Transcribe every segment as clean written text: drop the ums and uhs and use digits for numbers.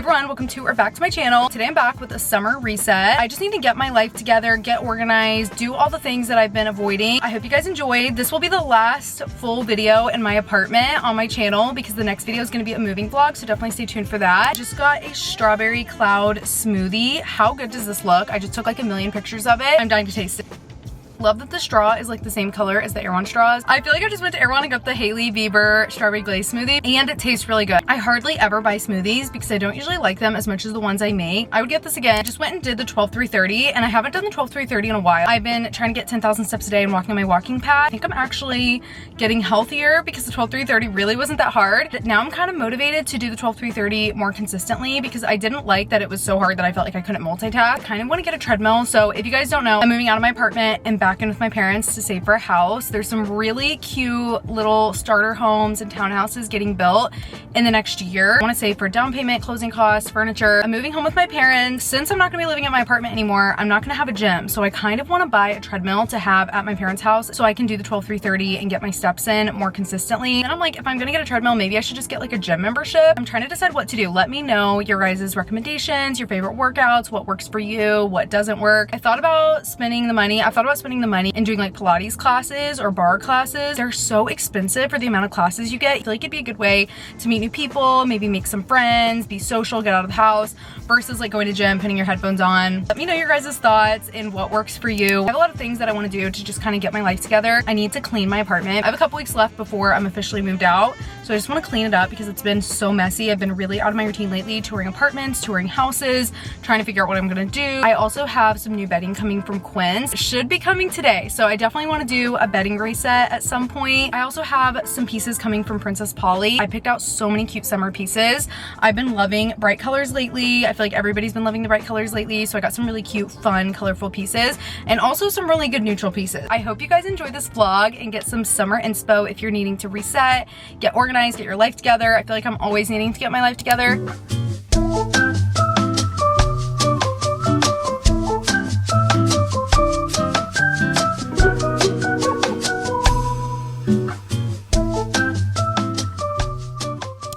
everyone, welcome to or back to my channel. Today I'm back with a summer reset. I just need to get my life together, get organized, do all the things that I've been avoiding. I hope you guys enjoyed. This will be the last full video in my apartment on my channel because the next video is going to be a moving vlog, so definitely stay tuned for that. I just got a strawberry cloud smoothie. How good does this look? I just took like a million pictures of it. I'm dying to taste it. Love that the straw is like the same color as the Erewhon straws. I feel like I just went to Erewhon and got the Hailey Bieber strawberry glaze smoothie, and it tastes really good. I hardly ever buy smoothies because I don't usually like them as much as the ones I make. I would get this again. I just went and did the 12-3-30, and I haven't done the 12-3-30 in a while. I've been trying to get 10,000 steps a day and walking on my walking pad. I think I'm actually getting healthier because the 12-3-30 really wasn't that hard. Now I'm kind of motivated to do the 12-3-30 more consistently because I didn't like that it was so hard that I felt like I couldn't multitask. I kind of want to get a treadmill. So if you guys don't know, I'm moving out of my apartment and back in with my parents to save for a house. There's some really cute little starter homes and townhouses getting built in the next year. I want to save for down payment, closing costs, furniture. I'm moving home with my parents. Since I'm not going to be living at my apartment anymore, I'm not going to have a gym. So I kind of want to buy a treadmill to have at my parents' house so I can do the 12-3-30 and get my steps in more consistently. And I'm like, if I'm going to get a treadmill, maybe I should just get like a gym membership. I'm trying to decide what to do. Let me know your guys' recommendations, your favorite workouts, what works for you, what doesn't work. I thought about spending the money. And doing like Pilates classes or bar classes. They're so expensive for the amount of classes you get. I feel like it'd be a good way to meet new people, maybe make some friends, be social, get out of the house, versus like going to gym, putting your headphones on. Let me know your guys' thoughts and what works for you. I have a lot of things that I want to do to just kind of get my life together. I need to clean my apartment. I have a couple weeks left before I'm officially moved out, so I just want to clean it up because it's been so messy. I've been really out of my routine lately, touring apartments, touring houses, trying to figure out what I'm gonna do. I also have some new bedding coming from Quinn's. It should be coming today, so I definitely want to do a bedding reset at some point. I also have some pieces coming from Princess Polly. I picked out so many cute summer pieces. I've been loving bright colors lately. I feel like everybody's been loving the bright colors lately, so I got some really cute, fun, colorful pieces and also some really good neutral pieces. I hope you guys enjoy this vlog and get some summer inspo if you're needing to reset, get organized, get your life together. I feel like I'm always needing to get my life together.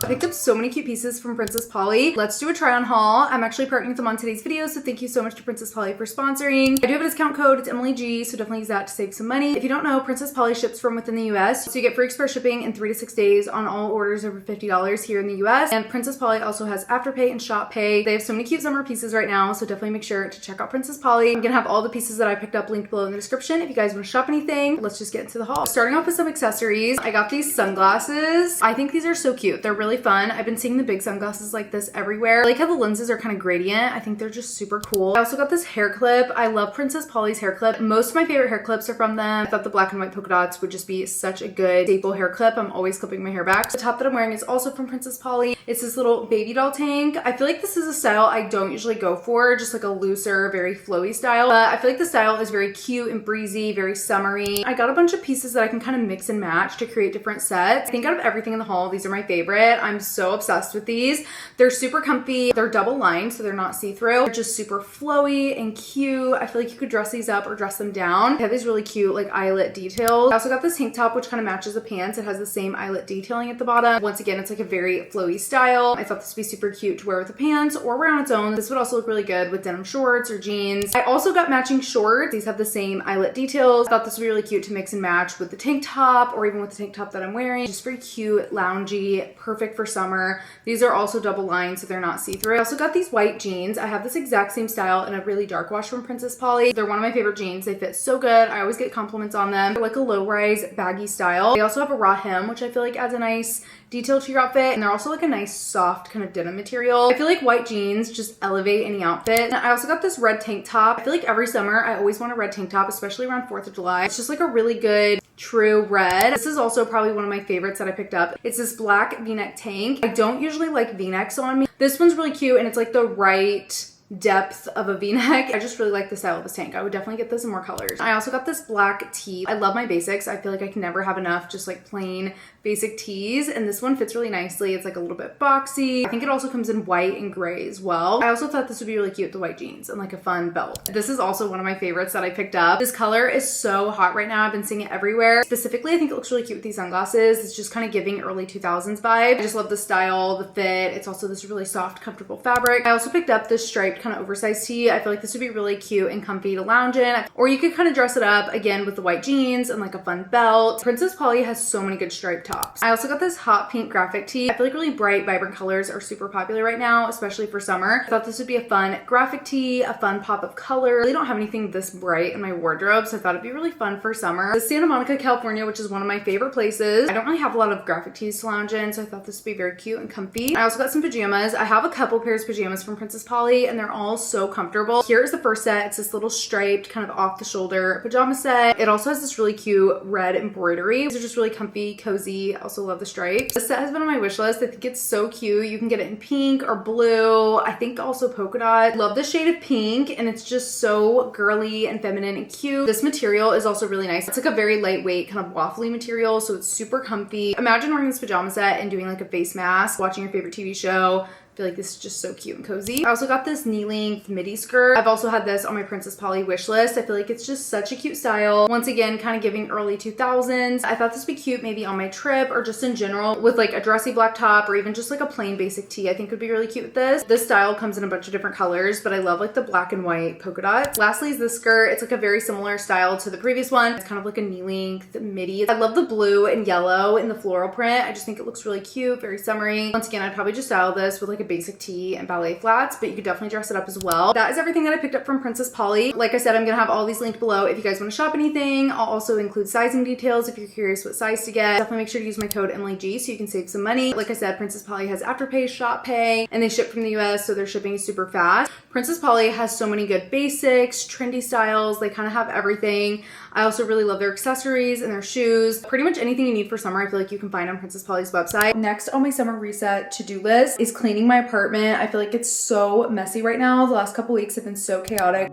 I picked up so many cute pieces from Princess Polly. Let's do a try on haul. I'm actually partnering with them on today's video, so thank you so much to Princess Polly for sponsoring. I do have a discount code. It's Emily G, so definitely use that to save some money. If you don't know, Princess Polly ships from within the US, so you get free express shipping in 3 to 6 days on all orders over $50 here in the US. And Princess Polly also has afterpay and shoppay. They have so many cute summer pieces right now, so definitely make sure to check out Princess Polly. I'm gonna have all the pieces that I picked up linked below in the description if you guys want to shop anything. Let's just get into the haul. Starting off with some accessories, I got these sunglasses. I think these are so cute. They're really fun. I've been seeing the big sunglasses like this everywhere. I like how the lenses are kind of gradient. I think they're just super cool. I also got this hair clip. I love Princess Polly's hair clip. Most of my favorite hair clips are from them. I thought the black and white polka dots would just be such a good staple hair clip. I'm always clipping my hair back. The top that I'm wearing is also from Princess Polly. It's this little baby doll tank. I feel like this is a style I don't usually go for, just like a looser, very flowy style. But I feel like the style is very cute and breezy, very summery. I got a bunch of pieces that I can kind of mix and match to create different sets. I think out of everything in the haul, these are my favorite. I'm so obsessed with these. They're super comfy. They're double lined, so they're not see-through. They're just super flowy and cute. I feel like you could dress these up or dress them down. They have these really cute like eyelet details. I also got this tank top, which kind of matches the pants. It has the same eyelet detailing at the bottom. Once again, it's like a very flowy style. I thought this would be super cute to wear with the pants or wear on its own. This would also look really good with denim shorts or jeans. I also got matching shorts. These have the same eyelet details. I thought this would be really cute to mix and match with the tank top or even with the tank top that I'm wearing. Just very cute, loungy, perfect for summer. These are also double lined, so they're not see-through. I also got these white jeans. I have this exact same style in a really dark wash from Princess Polly. They're one of my favorite jeans. They fit so good. I always get compliments on them. They're like a low-rise baggy style. They also have a raw hem, which I feel like adds a nice detail to your outfit, and they're also like a nice soft kind of denim material. I feel like white jeans just elevate any outfit. And I also got this red tank top. I feel like every summer I always want a red tank top, especially around 4th of July. It's just like a really good true red. This is also probably one of my favorites that I picked up. It's this black v-neck tank. I don't usually like v-necks on me. This one's really cute and it's like the right depth of a v-neck. I just really like the style of this tank. I would definitely get this in more colors. I also got this black tee. I love my basics. I feel like I can never have enough just like plain basic tees, and this one fits really nicely. It's like a little bit boxy. I think it also comes in white and gray as well. I also thought this would be really cute with the white jeans and like a fun belt. This is also one of my favorites that I picked up. This color is so hot right now. I've been seeing it everywhere. Specifically, I think it looks really cute with these sunglasses. It's just kind of giving early 2000s vibe. I just love the style, the fit. It's also this really soft, comfortable fabric. I also picked up this striped kind of oversized tee. I feel like this would be really cute and comfy to lounge in, or you could kind of dress it up again with the white jeans and like a fun belt. Princess Polly has so many good striped tops. I also got this hot pink graphic tee. I feel like really bright, vibrant colors are super popular right now, especially for summer. I thought this would be a fun graphic tee, a fun pop of color. I really don't have anything this bright in my wardrobe, so I thought it'd be really fun for summer. The Santa Monica, California, which is one of my favorite places. I don't really have a lot of graphic tees to lounge in, so I thought this would be very cute and comfy. I also got some pajamas. I have a couple pairs of pajamas from Princess Polly, and they're all so comfortable. Here is the first set. It's this little striped kind of off the shoulder pajama set. It also has this really cute red embroidery. These are just really comfy, cozy. I also love the stripes. This set has been on my wish list. I think it's so cute. You can get it in pink or blue. I think also polka dot. Love the shade of pink, and it's just so girly and feminine and cute. This material is also really nice. It's like a very lightweight kind of waffly material, so it's super comfy. Imagine wearing this pajama set and doing like a face mask, watching your favorite TV show. I feel like this is just so cute and cozy. I also got this knee-length midi skirt. I've also had this on my Princess Polly wish list. I feel like it's just such a cute style. Once again, kind of giving early 2000s. I thought this would be cute maybe on my trip or just in general with like a dressy black top or even just like a plain basic tee. I think would be really cute with this. This style comes in a bunch of different colors, but I love like the black and white polka dots. Lastly is this skirt. It's like a very similar style to the previous one. It's kind of like a knee-length midi. I love the blue and yellow in the floral print. I just think it looks really cute, very summery. Once again, I'd probably just style this with like a basic tee and ballet flats, but you could definitely dress it up as well. That is everything that I picked up from Princess Polly. Like I said, I'm gonna have all these linked below if you guys want to shop anything. I'll also include sizing details if you're curious what size to get. Definitely make sure to use my code EmilyG so you can save some money. Like I said, Princess Polly has afterpay, shoppay, and they ship from the US, so their shipping is super fast. Princess Polly has so many good basics, trendy styles. They kind of have everything. I also really love their accessories and their shoes. Pretty much anything you need for summer, I feel like you can find on Princess Polly's website. Next on my summer reset to-do list is cleaning my apartment. I feel like it's so messy right now. The last couple weeks have been so chaotic.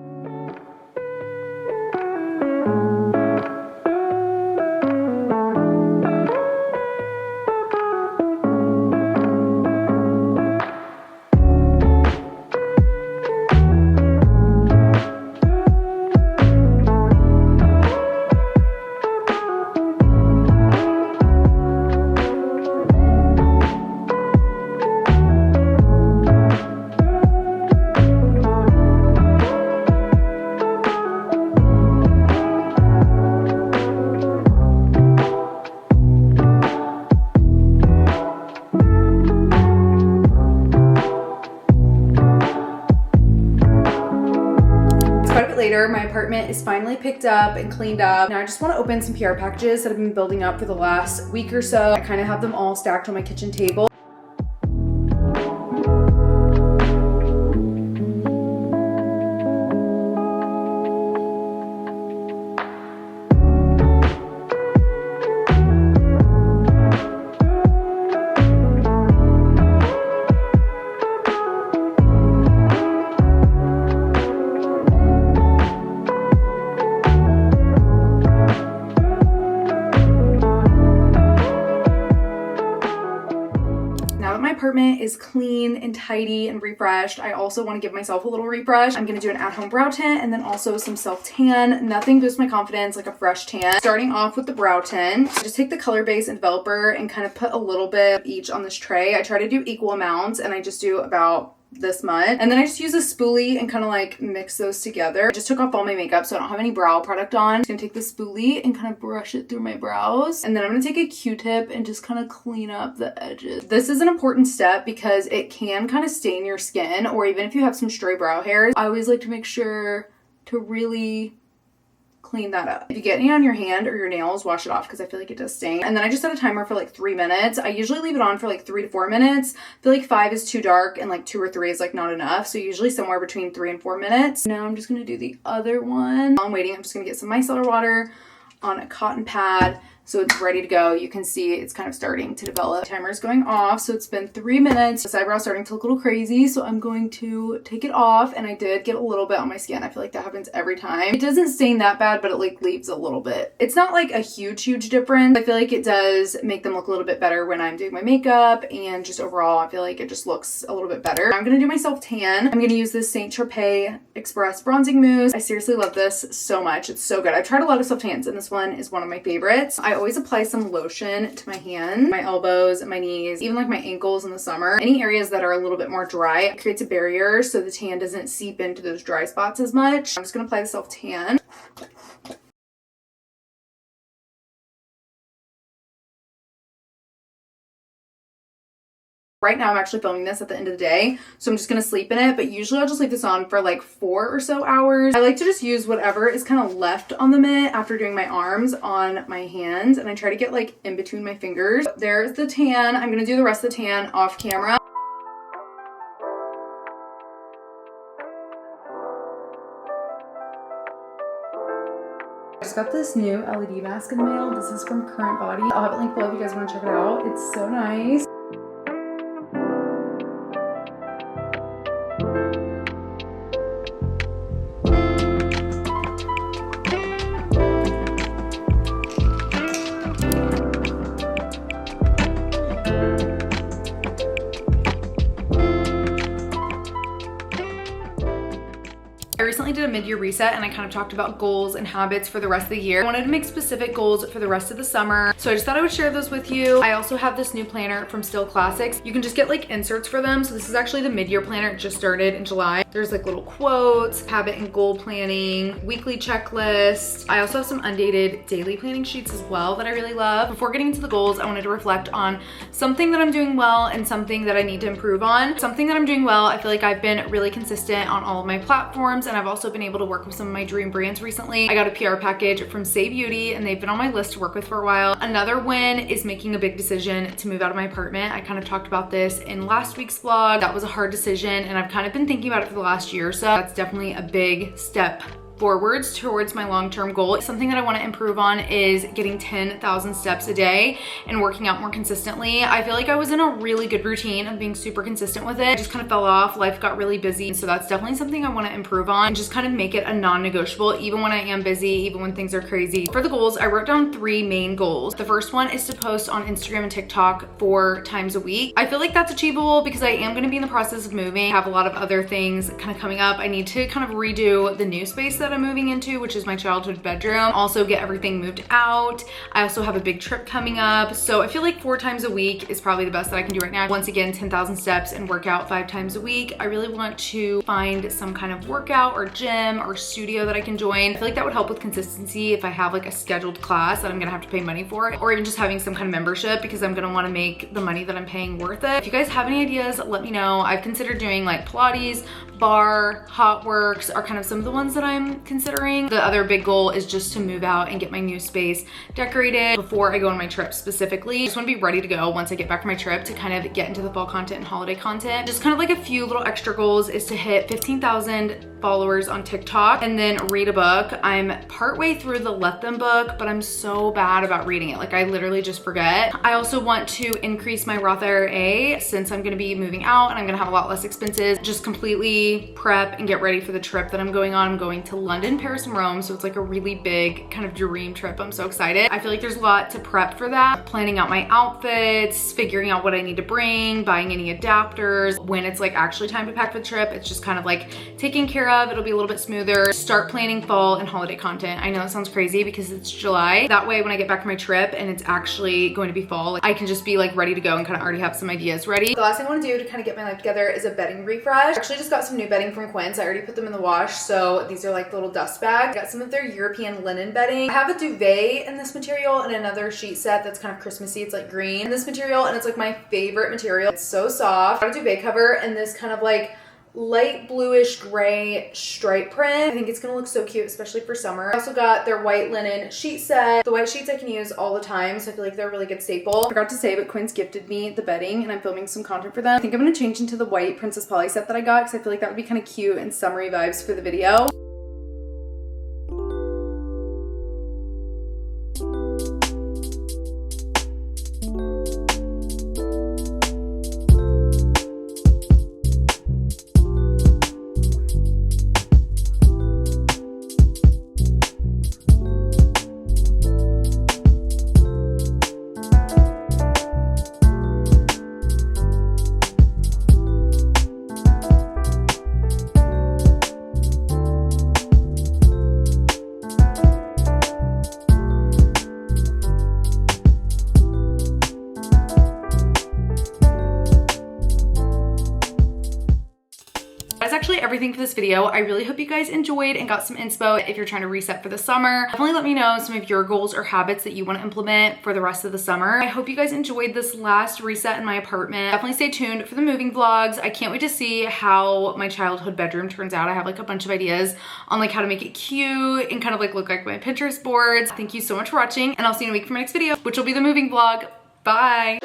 Later, my apartment is finally picked up and cleaned up. Now I just want to open some PR packages that have been building up for the last week or so. I kind of have them all stacked on my kitchen table. Apartment is clean and tidy and refreshed. I also want to give myself a little refresh. I'm going to do an at-home brow tint and then also some self-tan. Nothing boosts my confidence like a fresh tan. Starting off with the brow tint, I just take the color base and developer and kind of put a little bit each on this tray. I try to do equal amounts and I just do about this much, and then I just use a spoolie and kind of like mix those together. I just took off all my makeup, so I don't have any brow product on. I'm just gonna take the spoolie and kind of brush it through my brows, and then I'm gonna take a Q-tip and just kind of clean up the edges. This is an important step because it can kind of stain your skin, or even if you have some stray brow hairs. I always like to make sure to really clean that up. If you get any on your hand or your nails, wash it off because I feel like it does stain. And then I just set a timer for like 3 minutes. I usually leave it on for like 3 to 4 minutes. I feel like 5 is too dark and like 2 or 3 is like not enough. So usually somewhere between 3 and 4 minutes. Now I'm just gonna do the other one. While I'm waiting, I'm just gonna get some micellar water on a cotton pad, So it's ready to go. You can see it's kind of starting to develop. Timer's going off. So it's been 3 minutes. This eyebrow's starting to look a little crazy. So I'm going to take it off. And I did get a little bit on my skin. I feel like that happens every time. It doesn't stain that bad, but it like leaves a little bit. It's not like a huge difference. I feel like it does make them look a little bit better when I'm doing my makeup, and just overall I feel like it just looks a little bit better. I'm gonna do my self tan. I'm gonna use this Shoppay Express bronzing mousse. I seriously love this so much. It's so good. I've tried a lot of self tans and this one is one of my favorites. I always apply some lotion to my hand, my elbows, my knees, even like my ankles in the summer. Any areas that are a little bit more dry, it creates a barrier so the tan doesn't seep into those dry spots as much. I'm just gonna apply the self tan. Right now I'm actually filming this at the end of the day, so I'm just gonna sleep in it, but usually I'll just leave this on for like 4 or so hours. I like to just use whatever is kind of left on the mitt after doing my arms on my hands, and I try to get like in between my fingers. There's the tan. I'm gonna do the rest of the tan off camera. I just got this new LED mask in the mail. This is from Current Body. I'll have it linked below if you guys want to check it out. It's so nice. I recently did a mid-year reset and I kind of talked about goals and habits for the rest of the year. I wanted to make specific goals for the rest of the summer, so I just thought I would share those with you. I also have this new planner from Still Classics. You can just get like inserts for them. So this is actually the mid-year planner. It just started in July. There's like little quotes, habit and goal planning, weekly checklist. I also have some undated daily planning sheets as well that I really love. Before getting into the goals, I wanted to reflect on something that I'm doing well and something that I need to improve on. Something that I'm doing well, I feel like I've been really consistent on all of my platforms, and I've also been able to work with some of my dream brands recently. I got a PR package from Say Beauty and they've been on my list to work with for a while. Another win is making a big decision to move out of my apartment. I kind of talked about this in last week's vlog. That was a hard decision and I've kind of been thinking about it for the last year or so. That's definitely a big step forwards towards my long-term goal. Something that I want to improve on is getting 10,000 steps a day and working out more consistently. I feel like I was in a really good routine of being super consistent with it. I just kind of fell off. Life got really busy. So that's definitely something I want to improve on and just kind of make it a non-negotiable, even when I am busy, even when things are crazy. For the goals, I wrote down 3 main goals. The first one is to post on Instagram and TikTok 4 times a week. I feel like that's achievable because I am going to be in the process of moving. I have a lot of other things kind of coming up. I need to kind of redo the new space that I'm moving into, which is my childhood bedroom. Also get everything moved out. I also have a big trip coming up. So I feel like 4 times a week is probably the best that I can do right now. Once again, 10,000 steps and work out 5 times a week. I really want to find some kind of workout or gym or studio that I can join. I feel like that would help with consistency if I have like a scheduled class that I'm gonna have to pay money for, or even just having some kind of membership, because I'm gonna wanna make the money that I'm paying worth it. If you guys have any ideas, let me know. I've considered doing like Pilates, bar, hot works are kind of some of the ones that I'm considering. The other big goal is just to move out and get my new space decorated before I go on my trip specifically. I just want to be ready to go once I get back from my trip to kind of get into the fall content and holiday content. Just kind of like a few little extra goals is to hit 15,000 followers on TikTok and then read a book. I'm partway through the Let Them book, but I'm so bad about reading it. Like I literally just forget. I also want to increase my Roth IRA since I'm gonna be moving out and I'm gonna have a lot less expenses. Just completely prep and get ready for the trip that I'm going on. I'm going to London, Paris, and Rome. So it's like a really big kind of dream trip. I'm so excited. I feel like there's a lot to prep for that. Planning out my outfits, figuring out what I need to bring, buying any adapters. When it's like actually time to pack for the trip, it's just kind of like taking care of. It'll be a little bit smoother. Start planning fall and holiday content. I know that sounds crazy because it's July. That way when I get back from my trip and it's actually going to be fall, like, I can just be like ready to go and kind of already have some ideas ready. The last thing I want to do to kind of get my life together is a bedding refresh. I actually just got some new bedding from Quince. I already put them in the wash. So these are like little dust bags. I got some of their European linen bedding. I have a duvet in this material and another sheet set that's kind of Christmassy. It's like green in this material and it's like my favorite material. It's so soft. I got a duvet cover and this kind of like light bluish gray stripe print. I think it's gonna look so cute, especially for summer. I also got their white linen sheet set. The white sheets I can use all the time, so I feel like they're a really good staple. I forgot to say, but Quince gifted me the bedding and I'm filming some content for them. I think I'm gonna change into the white Princess Polly set that I got because I feel like that would be kind of cute and summery vibes for the video. everything for this video. I really hope you guys enjoyed and got some inspo if you're trying to reset for the summer. Definitely let me know some of your goals or habits that you want to implement for the rest of the summer. I hope you guys enjoyed this last reset in my apartment. Definitely stay tuned for the moving vlogs. I can't wait to see how my childhood bedroom turns out. I have like a bunch of ideas on like how to make it cute and kind of like look like my Pinterest boards. Thank you so much for watching, and I'll see you in a week for my next video, which will be the moving vlog. Bye.